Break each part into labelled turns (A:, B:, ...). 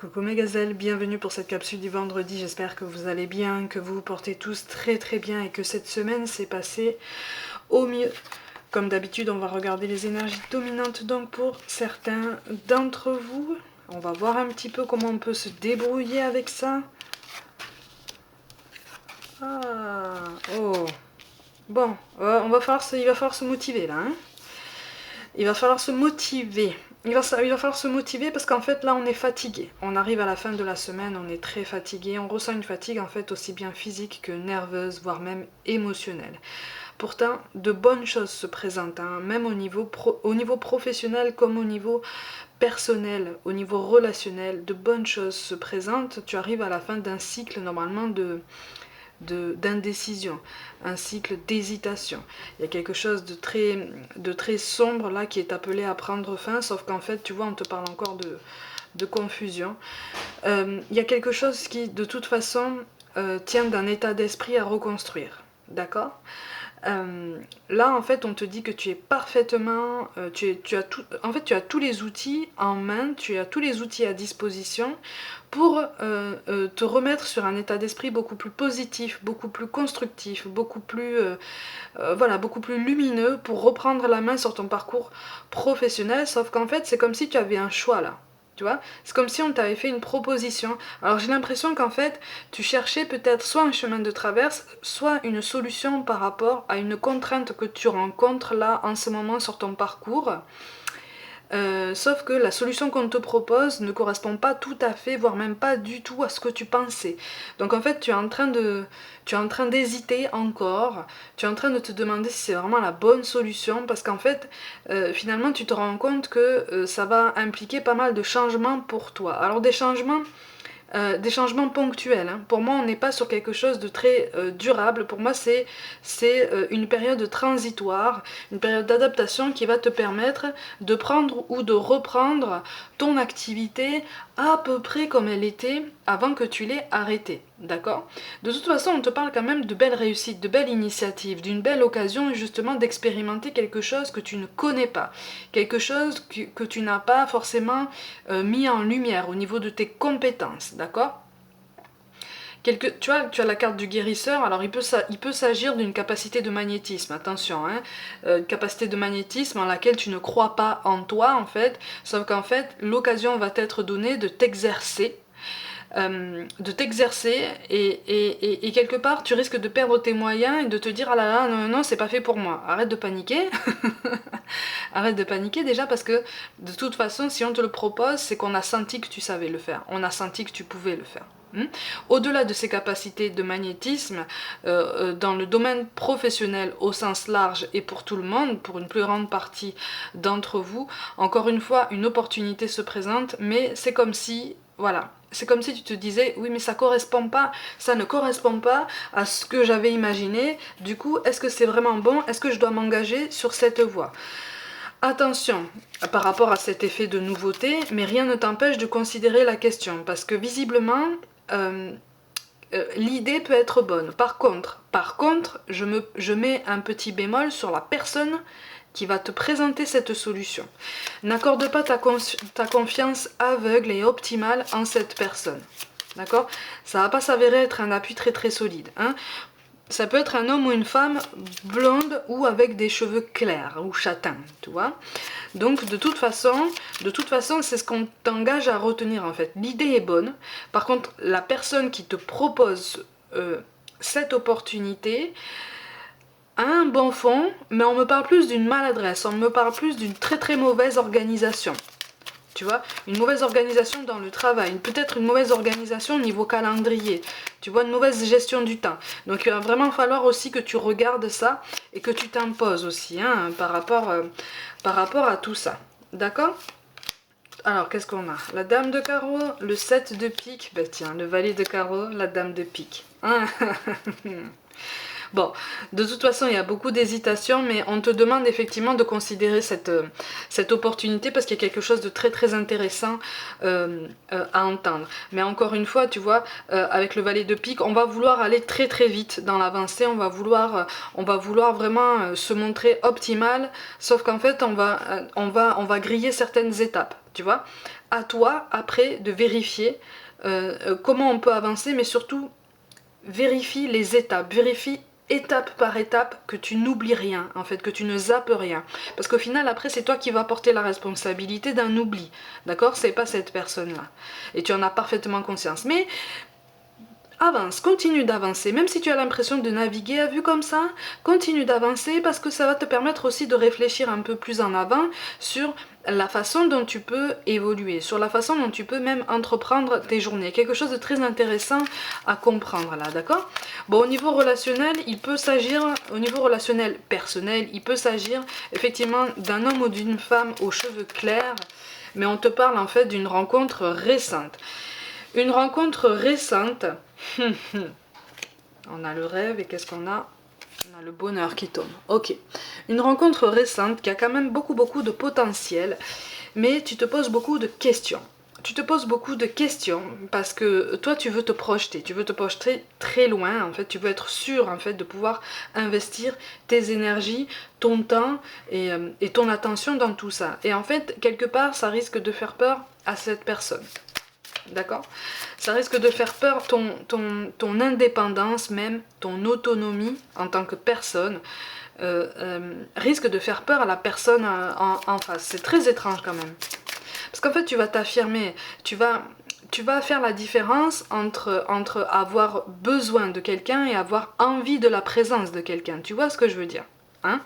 A: Coucou mes gazelles, bienvenue pour cette capsule du vendredi, j'espère que vous allez bien, que vous vous portez tous très très bien et que cette semaine s'est passée au mieux. Comme d'habitude, on va regarder les énergies dominantes donc pour certains d'entre vous. On va voir un petit peu comment on peut se débrouiller avec ça. Ah, oh. Bon, il va falloir se motiver là, hein. Il va falloir se motiver. Il va falloir se motiver parce qu'en fait là on est fatigué. On arrive à la fin de la semaine, on est très fatigué. On ressent une fatigue en fait aussi bien physique que nerveuse, voire même émotionnelle. Pourtant, de bonnes choses se présentent, hein, même au niveau professionnel comme au niveau personnel, au niveau relationnel. De bonnes choses se présentent. Tu arrives à la fin d'un cycle normalement d'indécision, un cycle d'hésitation. Il y a quelque chose de très sombre là qui est appelé à prendre fin, sauf qu'en fait, tu vois, on te parle encore de confusion. Il y a quelque chose qui, de toute façon, tient d'un état d'esprit à reconstruire. D'accord ? Là en fait on te dit que tu es parfaitement tu as tous les outils en main, tu as tous les outils à disposition pour te remettre sur un état d'esprit beaucoup plus positif, beaucoup plus constructif, beaucoup plus voilà, beaucoup plus lumineux pour reprendre la main sur ton parcours professionnel, sauf qu'en fait c'est comme si tu avais un choix là. Tu vois, c'est comme si on t'avait fait une proposition. Alors j'ai l'impression qu'en fait, tu cherchais peut-être soit un chemin de traverse, soit une solution par rapport à une contrainte que tu rencontres là en ce moment sur ton parcours. Sauf que la solution qu'on te propose ne correspond pas tout à fait, voire même pas du tout à ce que tu pensais. Donc en fait, tu es en train d'hésiter encore, tu es en train de te demander si c'est vraiment la bonne solution, parce qu'en fait, finalement, tu te rends compte que ça va impliquer pas mal de changements pour toi. Alors des changements ponctuels, hein. Pour moi, on n'est pas sur quelque chose de très durable. Pour moi, c'est une période transitoire, une période d'adaptation qui va te permettre de prendre ou de reprendre ton activité à peu près comme elle était avant que tu l'aies arrêtée. D'accord ? De toute façon, on te parle quand même de belles réussites, de belles initiatives, d'une belle occasion justement d'expérimenter quelque chose que tu ne connais pas, quelque chose que tu n'as pas forcément mis en lumière au niveau de tes compétences. D'accord ? Tu as la carte du guérisseur, alors il peut s'agir d'une capacité de magnétisme, attention, hein, une capacité de magnétisme en laquelle tu ne crois pas en toi en fait, sauf qu'en fait l'occasion va t'être donnée de t'exercer, et quelque part tu risques de perdre tes moyens et de te dire ah là là non, non c'est pas fait pour moi, arrête de paniquer. Arrête de paniquer déjà parce que de toute façon si on te le propose c'est qu'on a senti que tu savais le faire, on a senti que tu pouvais le faire. Au-delà de ces capacités de magnétisme, dans le domaine professionnel au sens large et pour tout le monde, pour une plus grande partie d'entre vous, encore une fois, une opportunité se présente, mais c'est comme si, voilà, c'est comme si tu te disais, oui mais ça ne correspond pas à ce que j'avais imaginé, du coup, est-ce que c'est vraiment bon? Est-ce que je dois m'engager sur cette voie? Attention par rapport à cet effet de nouveauté, mais rien ne t'empêche de considérer la question, parce que visiblement, l'idée peut être bonne. Par contre, je mets un petit bémol sur la personne qui va te présenter cette solution. N'accorde pas ta confiance aveugle et optimale en cette personne. D'accord ? Ça va pas s'avérer être un appui très très solide. Hein ? Ça peut être un homme ou une femme blonde ou avec des cheveux clairs ou châtains, tu vois. Donc de toute façon, c'est ce qu'on t'engage à retenir en fait. L'idée est bonne. Par contre, la personne qui te propose cette opportunité a un bon fond, mais on me parle plus d'une maladresse, on me parle plus d'une très très mauvaise organisation. Tu vois, une mauvaise organisation dans le travail, peut-être une mauvaise organisation au niveau calendrier, tu vois, une mauvaise gestion du temps. Donc il va vraiment falloir aussi que tu regardes ça et que tu t'imposes aussi, hein, par rapport à tout ça. D'accord ? Alors, qu'est-ce qu'on a? La dame de carreau, le 7 de pique, ben tiens, le valet de carreau, la dame de pique. Bon, de toute façon, il y a beaucoup d'hésitation, mais on te demande effectivement de considérer cette opportunité parce qu'il y a quelque chose de très très intéressant à entendre. Mais encore une fois, tu vois, avec le valet de pique, on va vouloir aller très très vite dans l'avancée, on va vouloir vraiment se montrer optimal, sauf qu'en fait, on va griller certaines étapes. tu vois. À toi, après, de vérifier comment on peut avancer, mais surtout, vérifie les étapes, vérifie étape par étape que tu n'oublies rien, en fait, que tu ne zappes rien. Parce qu'au final, après, c'est toi qui vas porter la responsabilité d'un oubli, d'accord? C'est pas cette personne-là. Et tu en as parfaitement conscience. Mais avance, continue d'avancer, même si tu as l'impression de naviguer à vue comme ça, continue d'avancer parce que ça va te permettre aussi de réfléchir un peu plus en avant sur la façon dont tu peux évoluer, sur la façon dont tu peux même entreprendre tes journées. Quelque chose de très intéressant à comprendre là, d'accord? Bon, au niveau relationnel, il peut s'agir, au niveau relationnel personnel, il peut s'agir effectivement d'un homme ou d'une femme aux cheveux clairs, mais on te parle en fait d'une rencontre récente. Une rencontre récente, on a le rêve et qu'est-ce qu'on a? On a le bonheur qui tombe. Ok. Une rencontre récente qui a quand même beaucoup de potentiel, mais tu te poses beaucoup de questions. Tu te poses beaucoup de questions parce que toi tu veux te projeter très loin, en fait tu veux être sûr en fait de pouvoir investir tes énergies, ton temps et ton attention dans tout ça. Et en fait quelque part ça risque de faire peur à cette personne. D'accord? Ça risque de faire peur, ton indépendance même, ton autonomie en tant que personne, risque de faire peur à la personne en face. C'est très étrange quand même. Parce qu'en fait, tu vas t'affirmer, tu vas faire la différence entre avoir besoin de quelqu'un et avoir envie de la présence de quelqu'un. Tu vois ce que je veux dire? Hein?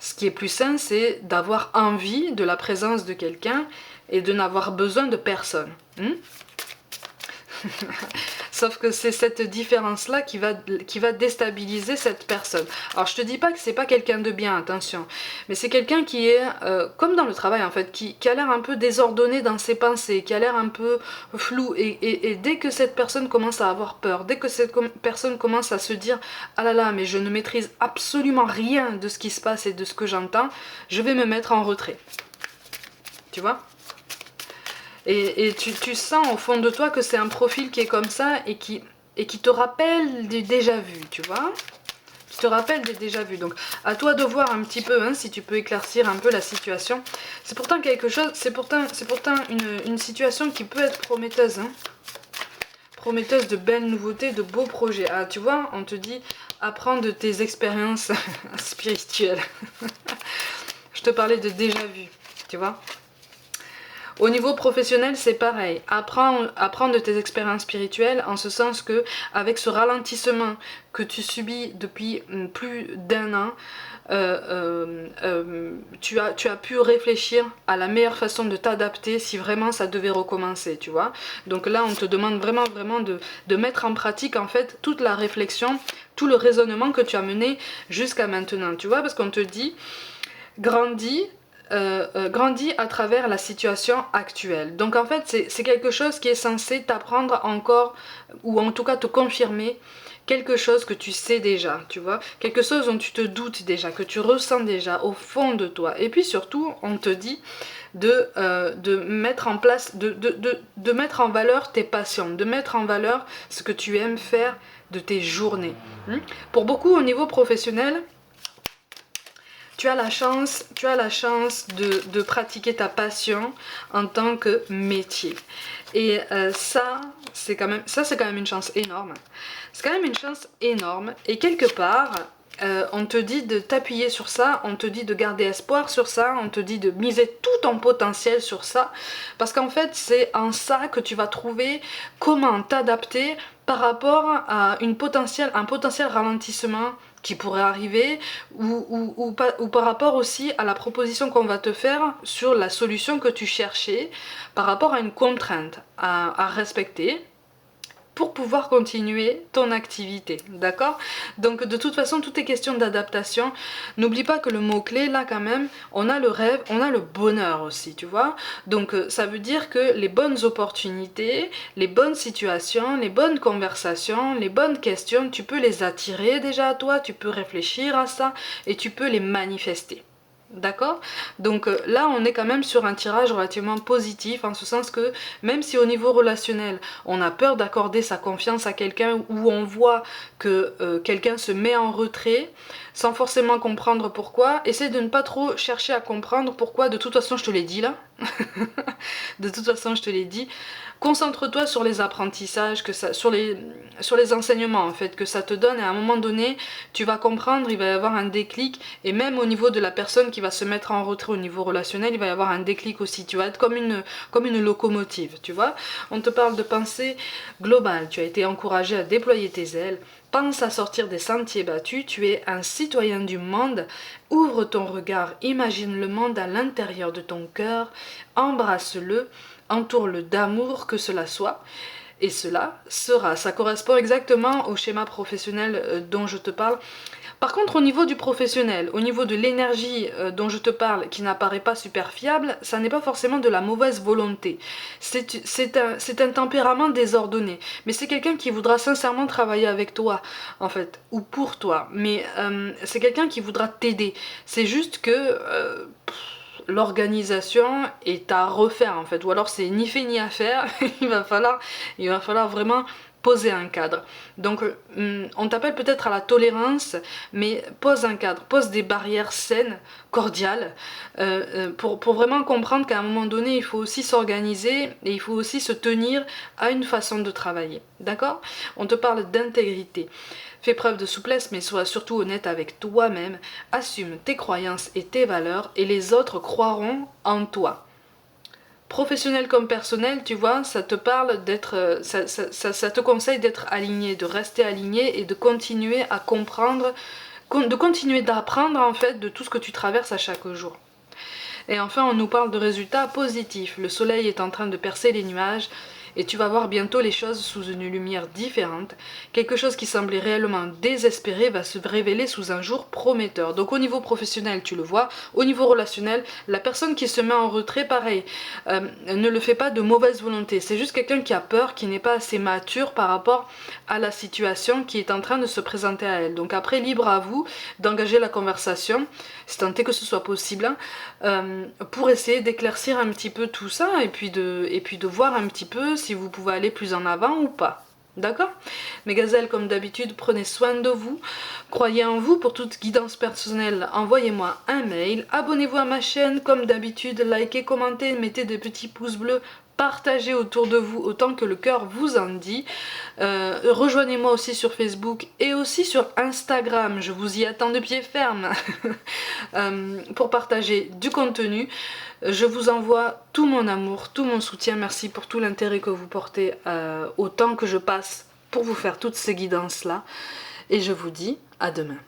A: Ce qui est plus sain, c'est d'avoir envie de la présence de quelqu'un et de n'avoir besoin de personne. Sauf que c'est cette différence-là qui va déstabiliser cette personne. Alors je te dis pas que c'est pas quelqu'un de bien, attention, mais c'est quelqu'un qui est, comme dans le travail en fait, qui a l'air un peu désordonné dans ses pensées, qui a l'air un peu flou, et dès que cette personne commence à avoir peur, dès que cette personne commence à se dire « Ah là là, mais je ne maîtrise absolument rien de ce qui se passe et de ce que j'entends, je vais me mettre en retrait. » Tu vois ? Et tu sens au fond de toi que c'est un profil qui est comme ça et qui te rappelle du déjà vu, tu vois, qui te rappelle des déjà vus. Donc à toi de voir un petit peu, hein, si tu peux éclaircir un peu la situation. C'est pourtant quelque chose, c'est pourtant une situation qui peut être prometteuse, hein, prometteuse de belles nouveautés, de beaux projets. Ah, tu vois, on te dit apprends de tes expériences spirituelles. Je te parlais de déjà vu, tu vois. Au niveau professionnel, c'est pareil. Apprends de tes expériences spirituelles, en ce sens que, avec ce ralentissement que tu subis depuis plus d'1 an, tu as pu réfléchir à la meilleure façon de t'adapter si vraiment ça devait recommencer, tu vois. Donc là, on te demande vraiment de mettre en pratique, en fait, toute la réflexion, tout le raisonnement que tu as mené jusqu'à maintenant, tu vois, parce qu'on te dit, grandis à travers la situation actuelle. Donc en fait, c'est quelque chose qui est censé t'apprendre encore, ou en tout cas te confirmer quelque chose que tu sais déjà, tu vois, quelque chose dont tu te doutes déjà, que tu ressens déjà au fond de toi. Et puis surtout, on te dit de mettre en place, de mettre en valeur tes passions, de mettre en valeur ce que tu aimes faire de tes journées. Pour beaucoup, au niveau professionnel, tu as la chance de pratiquer ta passion en tant que métier. Et ça, c'est quand même une chance énorme. C'est quand même une chance énorme. Et quelque part, on te dit de t'appuyer sur ça, on te dit de garder espoir sur ça, on te dit de miser tout ton potentiel sur ça. Parce qu'en fait, c'est en ça que tu vas trouver comment t'adapter par rapport à un potentiel ralentissement qui pourrait arriver, ou par rapport aussi à la proposition qu'on va te faire sur la solution que tu cherchais, par rapport à une contrainte à respecter pour pouvoir continuer ton activité, d'accord? Donc de toute façon, tout est question d'adaptation. N'oublie pas que le mot-clé, là quand même, on a le rêve, on a le bonheur aussi, tu vois? Donc ça veut dire que les bonnes opportunités, les bonnes situations, les bonnes conversations, les bonnes questions, tu peux les attirer déjà à toi, tu peux réfléchir à ça et tu peux les manifester. D'accord? Donc là on est quand même sur un tirage relativement positif, en ce sens que même si au niveau relationnel on a peur d'accorder sa confiance à quelqu'un, ou on voit que quelqu'un se met en retrait, sans forcément comprendre pourquoi. Essaie de ne pas trop chercher à comprendre pourquoi, de toute façon je te l'ai dit là. De toute façon je te l'ai dit. Concentre-toi sur les apprentissages, sur les enseignements en fait que ça te donne, et à un moment donné tu vas comprendre, il va y avoir un déclic, et même au niveau de la personne qui va se mettre en retrait au niveau relationnel, il va y avoir un déclic aussi, tu vas être comme une locomotive, tu vois. On te parle de pensée globale, tu as été encouragé à déployer tes ailes, pense à sortir des sentiers battus, tu es un citoyen du monde, ouvre ton regard, imagine le monde à l'intérieur de ton cœur, embrasse-le, entoure-le d'amour, que cela soit, et cela sera. Ça correspond exactement au schéma professionnel dont je te parle. Par contre, au niveau du professionnel, au niveau de l'énergie dont je te parle, qui n'apparaît pas super fiable, ça n'est pas forcément de la mauvaise volonté. C'est un tempérament désordonné. Mais c'est quelqu'un qui voudra sincèrement travailler avec toi, en fait, ou pour toi. Mais c'est quelqu'un qui voudra t'aider. C'est juste que l'organisation est à refaire, en fait. Ou alors c'est ni fait ni à faire. il va falloir vraiment poser un cadre. Donc on t'appelle peut-être à la tolérance, mais pose un cadre, pose des barrières saines, cordiales, pour vraiment comprendre qu'à un moment donné, il faut aussi s'organiser et il faut aussi se tenir à une façon de travailler. D'accord? On te parle d'intégrité. Fais preuve de souplesse, mais sois surtout honnête avec toi-même. Assume tes croyances et tes valeurs, et les autres croiront en toi. Professionnel comme personnel, tu vois, ça te parle d'être, ça te conseille d'être aligné, de rester aligné et de continuer à comprendre, de continuer d'apprendre en fait de tout ce que tu traverses à chaque jour. Et enfin, on nous parle de résultats positifs. Le soleil est en train de percer les nuages et tu vas voir bientôt les choses sous une lumière différente. Quelque chose qui semblait réellement désespéré va se révéler sous un jour prometteur. Donc au niveau professionnel, tu le vois. Au niveau relationnel, la personne qui se met en retrait, pareil, ne le fait pas de mauvaise volonté. C'est juste quelqu'un qui a peur, qui n'est pas assez mature par rapport à la situation qui est en train de se présenter à elle. Donc après, libre à vous d'engager la conversation, si tant est que ce soit possible, pour essayer d'éclaircir un petit peu tout ça, et puis de voir un petit peu si vous pouvez aller plus en avant ou pas. D'accord? Mes gazelles, comme d'habitude, prenez soin de vous, croyez en vous. Pour toute guidance personnelle, envoyez-moi un mail, abonnez-vous à ma chaîne, comme d'habitude, likez, commentez, mettez des petits pouces bleus, partagez autour de vous autant que le cœur vous en dit. Rejoignez-moi aussi sur Facebook et aussi sur Instagram, je vous y attends de pied ferme pour partager du contenu. Je vous envoie tout mon amour, tout mon soutien. Merci pour tout l'intérêt que vous portez au temps que je passe pour vous faire toutes ces guidances là, et je vous dis à demain.